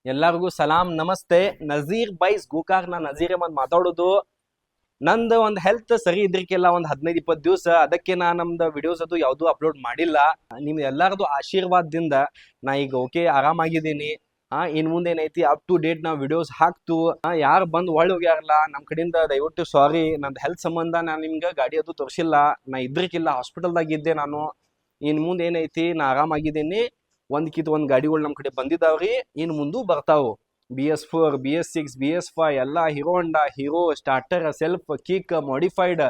ಎಲ್ಲರಿಗೂ ಸಲಾಂ ನಮಸ್ತೆ. ನಜೀರ್ ಬೈಸ್ ಗೋಕಾಕ್. ನಾ ನಜೀರ್ ಅಹಮದ್ ಮಾತಾಡೋದು. ನಂದು ಒಂದು ಹೆಲ್ತ್ ಸರಿ ಇದ್ರಿಕೆಲ್ಲ ಒಂದು 15-20 ದಿವಸ ಅದಕ್ಕೆ ನಾ ನಮ್ದು ವಿಡಿಯೋಸ್ ಅದು ಯಾವ್ದು ಅಪ್ಲೋಡ್ ಮಾಡಿಲ್ಲ. ನಿಮ್ ಎಲ್ಲರದು ಆಶೀರ್ವಾದದಿಂದ ನಾ ಈಗ ಓಕೆ ಆರಾಮಾಗಿದ್ದೀನಿ. ಇನ್ ಮುಂದೆ ಏನೈತಿ ಅಪ್ ಟು ಡೇಟ್ ನಾವು ವಿಡಿಯೋಸ್ ಹಾಕ್ತು. ಯಾರು ಬಂದು ಒಳ್ಳೆ ಹೋಗ್ಯಾರಲ್ಲ ನಮ್ ಕಡೆಯಿಂದ ದಯವಿಟ್ಟು ಸಾರಿ. ನಂದು ಹೆಲ್ತ್ ಸಂಬಂಧ ನಾನು ನಿಮ್ಗೆ ಗಾಡಿ ಅದು ತೋರಿಸಿಲ್ಲ. ನಾ ಇದ್ರಿಕಿಲ್ಲ, ಹಾಸ್ಪಿಟಲ್ದಾಗ ಇದ್ದೆ ನಾನು. ಇನ್ ಮುಂದೆ ಏನೈತಿ ನಾ ಆರಾಮಾಗಿದ್ದೀನಿ. ಒಂದ್ ಗಾಡಿಗಳು ನಮ್ ಕಡೆ ಬಂದಿದ್ದಾವ್ರಿ, ಇನ್ ಮುಂದೆ ಬರ್ತಾವು. BS4, BS6, BS5 ಎಲ್ಲ Hero Honda, Hero starter, self, kick, modified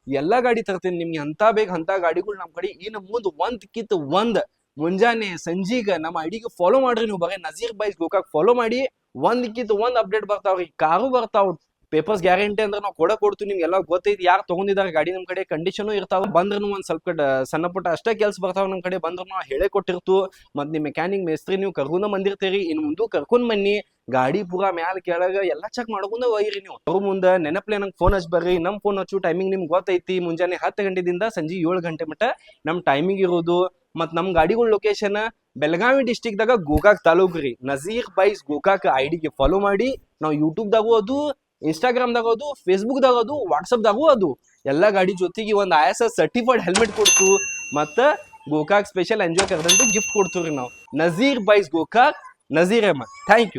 ಎಲ್ಲಾ ಗಾಡಿ ತರ್ತೀನಿ ನಿಮ್ಗೆ. ಅಂತ ಬೇಗ ಅಂತ ಗಾಡಿಗಳು ನಮ್ ಕಡೆ ಇನ್ನು ಮುಂದೆ ಒಂದ್ ಮುಂಜಾನೆ ಸಂಜೀಗ ನಮ್ಮ ಐಡಿಗೆ ಫಾಲೋ ಮಾಡ್ರಿ. ನೀವು ಬರೀ ನಜೀರ್ ಬೈಸ್ ಗೋಕಾಕ್ ಫಾಲೋ ಮಾಡಿ. ಒಂದ್ ಅಪ್ಡೇಟ್ ಬರ್ತಾವ್ರಿ. ಕಾರು ಬರ್ತಾವ್. ಪೇಪರ್ಸ್ ಗ್ಯಾರಂಟಿ ಅಂದ್ರೆ ನಾವು ಕೊಡ್ತೀವಿ. ನಿಮ್ಗೆ ಎಲ್ಲ ಗೊತ್ತೈತಿ ಯಾರು ತಗೊಂಡಿದ್ದಾರೆ ಗಾಡಿ. ನಮ್ ಕಡೆ ಕಂಡೀಷನ್ ಇರ್ತಾವ. ಬಂದ್ರು ಒಂದ್ ಸ್ವಲ್ಪ ಸಣ್ಣ ಪುಟ್ಟ ಅಷ್ಟೇ ಕೆಲ್ಸ ಬರ್ತಾವ ನಮ್ ಕಡೆ. ಬಂದ್ರು ನಾವು ಹೇಳೇ ಕೊಟ್ಟಿರ್ತು. ಮತ್ ನಿಮ್ ಮೆಕ್ಯಾನಿಕ್ ಮೇಸ್ತ್ರಿ ನೀವು ಕರ್ಕೊಂಡ ಬಂದಿರ್ತೀರಿ. ಇನ್ ಮುಂದೆ ಕರ್ಕೊಂಡ್ ಬನ್ನಿ. ಗಾಡಿ ಪೂರಾ ಮ್ಯಾಲ ಕೆಳಗ ಎಲ್ಲಾ ಚೆಕ್ ಮಾಡ್ಕೊಂಡ ಒಯ್ಯಿರಿ. ನೀವು ಅವ್ರ ಮುಂದೆ ನೆನಪ್ಲೆ ನಂಗೆ ಫೋನ್ ಹಚ್ಚಿ ಬರ್ರಿ. ನಮ್ ಫೋನ್ ಹಚ್ಚು ಟೈಮಿಂಗ್ ನಿಮ್ಗೆ ಗೊತ್ತೈತಿ. ಮುಂಜಾನೆ 10 ಗಂಟೆದಿಂದ ಸಂಜೆ 7 ಗಂಟೆ ಮಟ್ಟ ನಮ್ ಟೈಮಿಂಗ್ ಇರೋದು. ಮತ್ ನಮ್ ಗಾಡಿಗಳ ಲೊಕೇಶನ್ ಬೆಳಗಾವಿ ಡಿಸ್ಟಿಕ್ ದಾಗ ಗೋಕಾಕ್ ತಾಲೂಕ್ ರೀ. ನಜೀರ್ ಬೈಸ್ ಗೋಕಾಕ್ ಐಡಿಗೆ ಫಾಲೋ ಮಾಡಿ. ನಾವು ಯೂಟ್ಯೂಬ್ ದಾಗೂ ಅದು, ಇನ್ಸ್ಟಾಗ್ರಾಮ್ ದಾಗ ಅದು, ಫೇಸ್ಬುಕ್ ದಾಗ ಅದು, ವಾಟ್ಸಪ್ ದಾಗೂ ಅದು. ಎಲ್ಲಾ ಗಾಡಿ ಜೊತೆಗೆ ಒಂದು ISS ಸರ್ಟಿಫೈಡ್ ಹೆಲ್ಮೆಟ್ ಕೊಡ್ತು. ಮತ್ತ ಗೋಕಾಕ್ ಸ್ಪೆಷಲ್ ಎಂಜಾಯ್ ಕರೆದಂತ ಗಿಫ್ಟ್ ಕೊಡ್ತೀವ್ರಿ ನಾವು. Nazir bikes Gokak, Nazir Ahmad. Thank you.